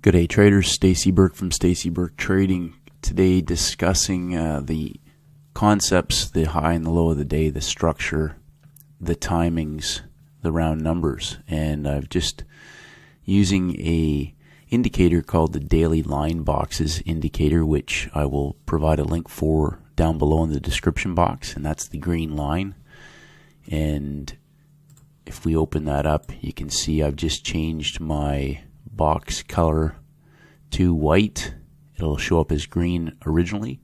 Good day, traders. Stacey Burke from Stacey Burke Trading. Today discussing the concepts, the high and the low of the day, the structure, the timings, the round numbers. And I've just using a indicator called the daily line boxes indicator, which I will provide a link for down below in the description box, and that's the green line. And if we open that up, you can see I've just changed my box color to white. It'll show up as green originally,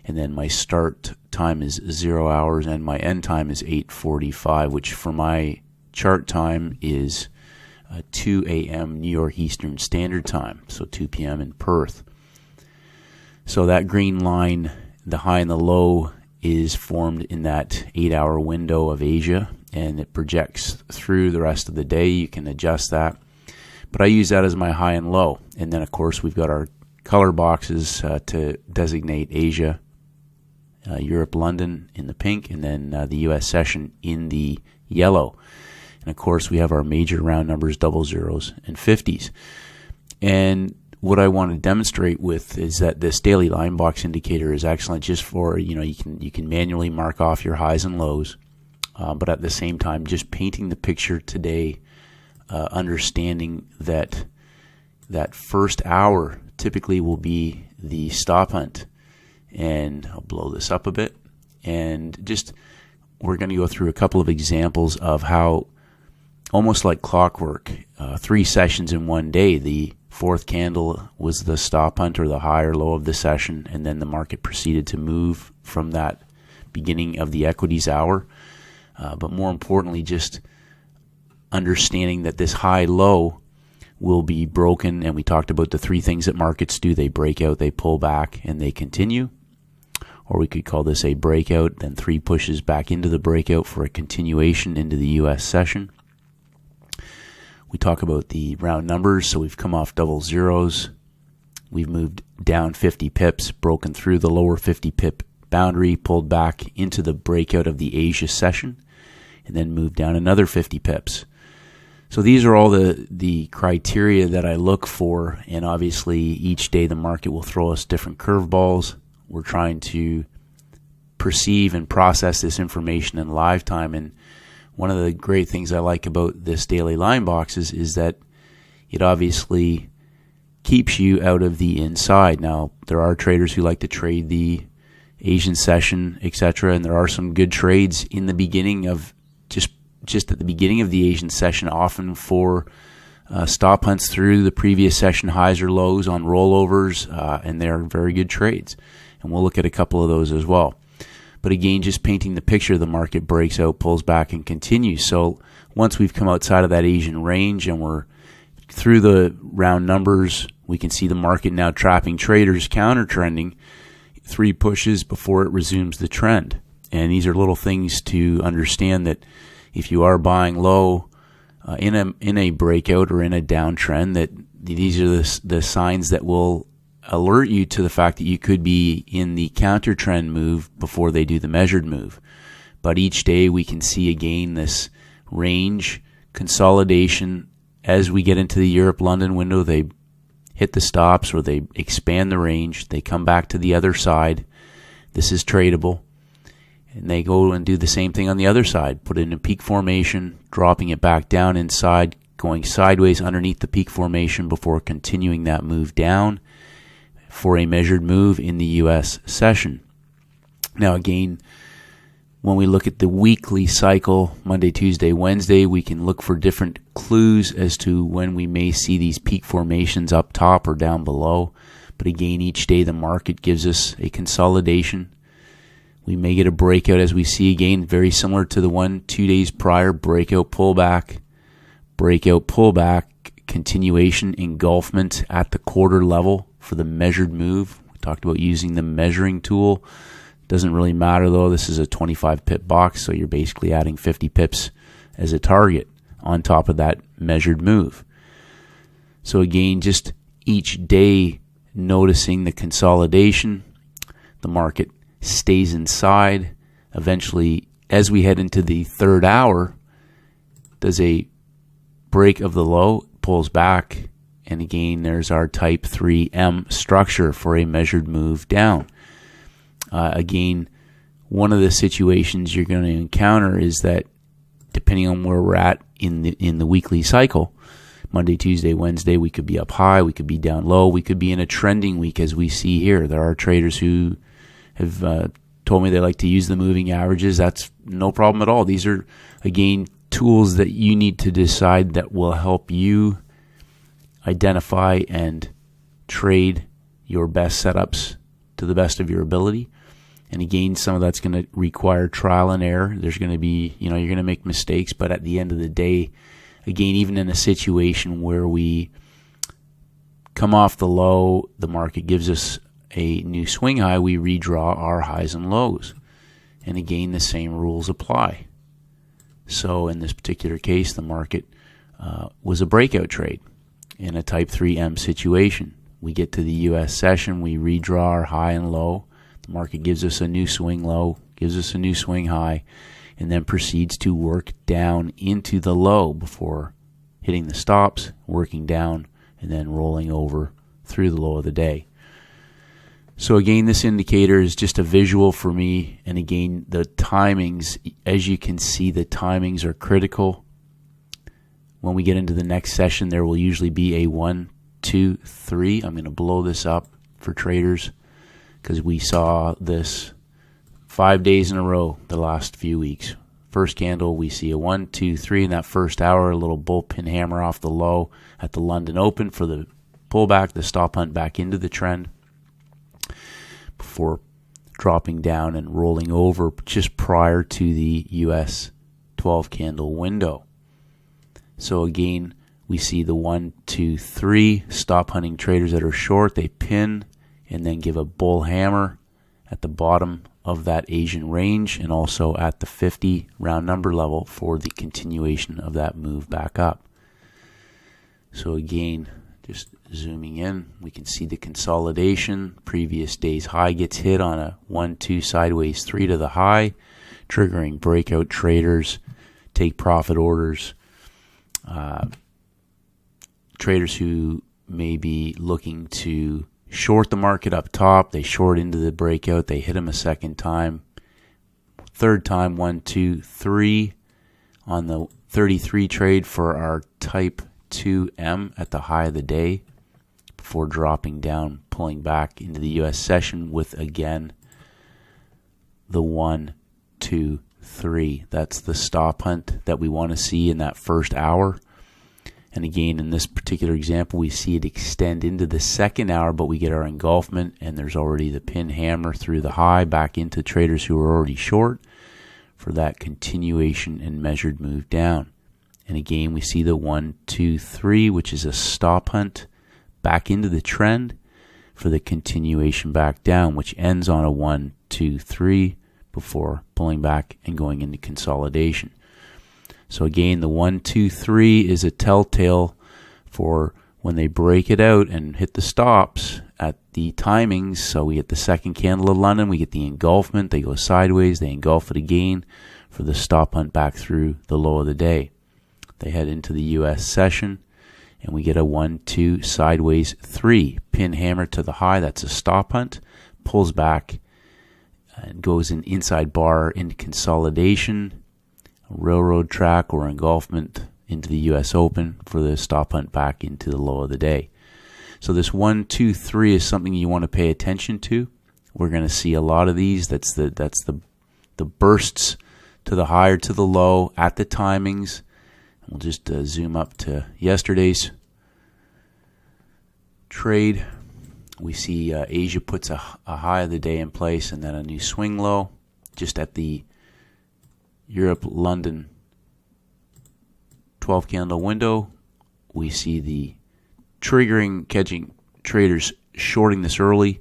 and then my start time is 0 hours and my end time is 8:45, which for my chart time is 2 a.m. New York Eastern Standard Time, so 2 p.m. in Perth. So that green line, the high and the low, is formed in that 8-hour window of Asia, and it projects through the rest of the day. You can adjust that, but I use that as my high and low. And then of course we've got our color boxes to designate Asia, Europe, London in the pink, and then the US session in the yellow. And of course we have our major round numbers, double zeros and 50s. And what I want to demonstrate with is that this daily line box indicator is excellent just for, you can manually mark off your highs and lows, but at the same time just painting the picture today, understanding that that first hour typically will be the stop hunt. And I'll blow this up a bit, and just we're going to go through a couple of examples of how, almost like clockwork, 3 sessions in one day. The fourth candle was the stop hunt, or the high or low of the session, and then the market proceeded to move from that beginning of the equities hour. But more importantly, just understanding that this high-low will be broken, and we talked about the 3 things that markets do. They break out, they pull back, and they continue. Or we could call this a breakout, then 3 pushes back into the breakout for a continuation into the US session. We talk about the round numbers, so we've come off double zeros. We've moved down 50 pips, broken through the lower 50 pip boundary, pulled back into the breakout of the Asia session, and then moved down another 50 pips. So these are all the criteria that I look for, and obviously each day the market will throw us different curveballs. We're trying to perceive and process this information in live time, and one of the great things I like about this daily line boxes is that it obviously keeps you out of the inside. Now, there are traders who like to trade the Asian session, etc., and there are some good trades in the beginning of just at the beginning of the Asian session, often for stop hunts through the previous session highs or lows on rollovers, and they're very good trades. And we'll look at a couple of those as well. But again, just painting the picture, the market breaks out, pulls back, and continues. So once we've come outside of that Asian range and we're through the round numbers, we can see the market now trapping traders, counter trending, 3 pushes before it resumes the trend. And these are little things to understand, that if you are buying low in a breakout or in a downtrend, that these are the signs that will alert you to the fact that you could be in the counter trend move before they do the measured move. But each day we can see again this range consolidation. As we get into the Europe-London window, they hit the stops or they expand the range. They come back to the other side. This is tradable. And they go and do the same thing on the other side. Put it in a peak formation, dropping it back down inside, going sideways underneath the peak formation before continuing that move down for a measured move in the US session. Now again, when we look at the weekly cycle, Monday, Tuesday, Wednesday, we can look for different clues as to when we may see these peak formations up top or down below. But again, each day the market gives us a consolidation. We may get a breakout, as we see again, very similar to the one 2 days prior, breakout, pullback, continuation, engulfment at the quarter level for the measured move. We talked about using the measuring tool. Doesn't really matter though, this is a 25 pip box, so you're basically adding 50 pips as a target on top of that measured move. So again, just each day noticing the consolidation, the market stays inside. Eventually, as we head into the third hour, does a break of the low, pulls back, And again, there's our type 3M structure for a measured move down. Again, one of the situations you're going to encounter is that depending on where we're at in the weekly cycle, Monday, Tuesday, Wednesday, we could be up high, we could be down low, we could be in a trending week as we see here. There are traders who have told me they like to use the moving averages. That's no problem at all. These are, again, tools that you need to decide that will help you identify and trade your best setups to the best of your ability. And again, some of that's going to require trial and error. There's going to be, you're going to make mistakes, but at the end of the day, again, even in a situation where we come off the low, the market gives us a new swing high, we redraw our highs and lows. And again, the same rules apply. So in this particular case, the market was a breakout trade in a type 3M situation. We get to the U.S. session, we redraw our high and low. The market gives us a new swing low, gives us a new swing high, and then proceeds to work down into the low before hitting the stops, working down, and then rolling over through the low of the day. So again, this indicator is just a visual for me. And again, the timings, as you can see, the timings are critical. When we get into the next session, there will usually be a 1, 2, 3. I'm going to blow this up for traders because we saw this 5 days in a row the last few weeks. First candle, we see a 1, 2, 3 in that first hour, a little bullpen hammer off the low at the London Open for the pullback, the stop hunt back into the trend before dropping down and rolling over just prior to the US 12 candle window. So again, we see the 1, 2, 3 stop hunting traders that are short. They pin and then give a bull hammer at the bottom of that Asian range and also at the 50 round number level for the continuation of that move back up. So again, just zooming in, we can see the consolidation. Previous day's high gets hit on a 1, 2 sideways 3 to the high, triggering breakout traders, take profit orders. Traders who may be looking to short the market up top, they short into the breakout, they hit them a second time, third time, 1, 2, 3 on the 33 trade for our type 2M at the high of the day before dropping down, pulling back into the US session with again the 1, 2, 3. That's the stop hunt that we want to see in that first hour. And again, in this particular example, we see it extend into the second hour, but we get our engulfment, and there's already the pin hammer through the high back into traders who are already short for that continuation and measured move down. And again, we see the 1, 2, 3, which is a stop hunt back into the trend for the continuation back down, which ends on a 1, 2, 3 before pulling back and going into consolidation. So again, the 1, 2, 3 is a telltale for when they break it out and hit the stops at the timings. So we get the second candle of London, we get the engulfment, they go sideways, they engulf it again for the stop hunt back through the low of the day. They head into the US session and we get a 1, 2 sideways 3 pin hammer to the high. That's a stop hunt, pulls back and goes in inside bar into consolidation, railroad track or engulfment into the US Open for the stop hunt back into the low of the day. So this 1, 2, 3 is something you want to pay attention to. We're going to see a lot of these. That's the bursts to the high or to the low at the timings. We'll just zoom up to yesterday's trade. We see Asia puts a high of the day in place and then a new swing low just at the Europe-London 12 candle window. We see the catching traders shorting this early.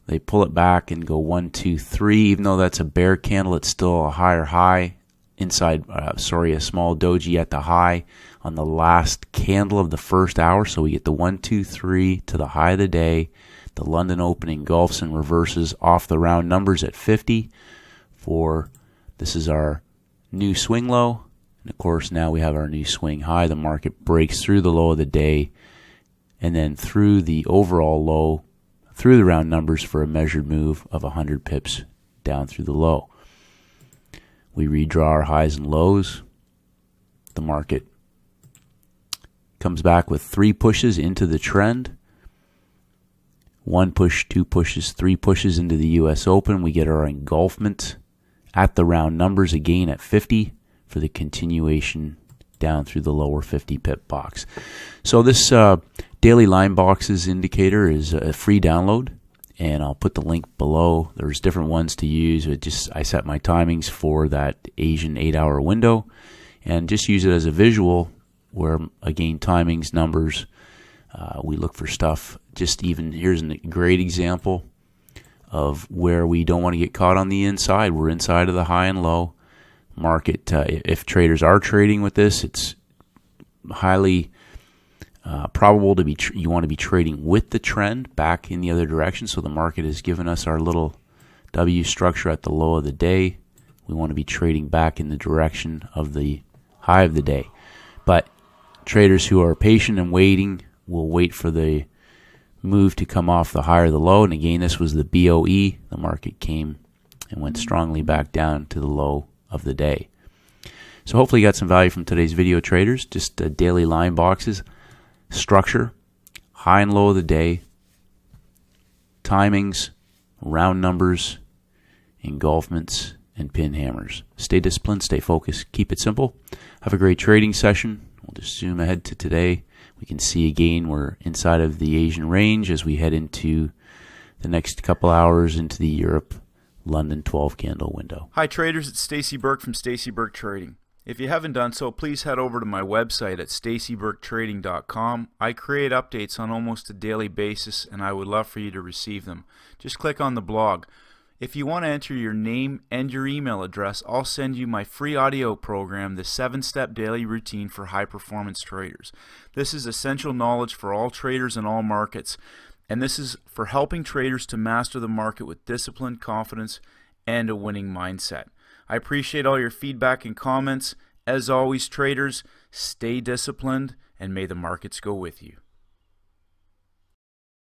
They pull it back and go 1, 2, 3. Even though that's a bear candle, it's still a higher high inside, a small doji at the high on the last candle of the first hour. So we get the 1, 2, 3 to the high of the day. The London Open engulfs and reverses off the round numbers at 50 for this is our new swing low. And of course, now we have our new swing high. The market breaks through the low of the day, and then through the overall low, through the round numbers for a measured move of 100 pips down through the low. We redraw our highs and lows. The market comes back with 3 pushes into the trend. 1 push, 2 pushes, 3 pushes into the US Open. We get our engulfment at the round numbers again at 50 for the continuation down through the lower 50 pip box. So this daily line boxes indicator is a free download, and I'll put the link below. There's different ones to use. I set my timings for that Asian 8-hour window and just use it as a visual where, again, timings, numbers, we look for stuff. Just even here's a great example of where we don't want to get caught on the inside. We're inside of the high and low market. If traders are trading with this, it's highly probable to be you want to be trading with the trend back in the other direction. So the market has given us our little W structure at the low of the day. We want to be trading back in the direction of the high of the day. But traders who are patient and waiting will wait for the move to come off the high or the low. And again, this was the BOE. The market came and went strongly back down to the low of the day. So hopefully you got some value from today's video, traders. Just daily line boxes, structure, high and low of the day, timings, round numbers, engulfments, and pin hammers. Stay disciplined, stay focused, keep it simple. Have a great trading session. We'll just zoom ahead to today. We can see again we're inside of the Asian range as we head into the next couple hours into the Europe London 12 candle window. Hi traders, it's Stacey Burke from Stacey Burke Trading. If you haven't done so, please head over to my website at staceyburktrading.com. I create updates on almost a daily basis, and I would love for you to receive them. Just click on the blog. If you want to enter your name and your email address, I'll send you my free audio program, the 7-Step Daily Routine for High-Performance Traders. This is essential knowledge for all traders in all markets, and this is for helping traders to master the market with discipline, confidence, and a winning mindset. I appreciate all your feedback and comments. As always, traders, stay disciplined, and may the markets go with you.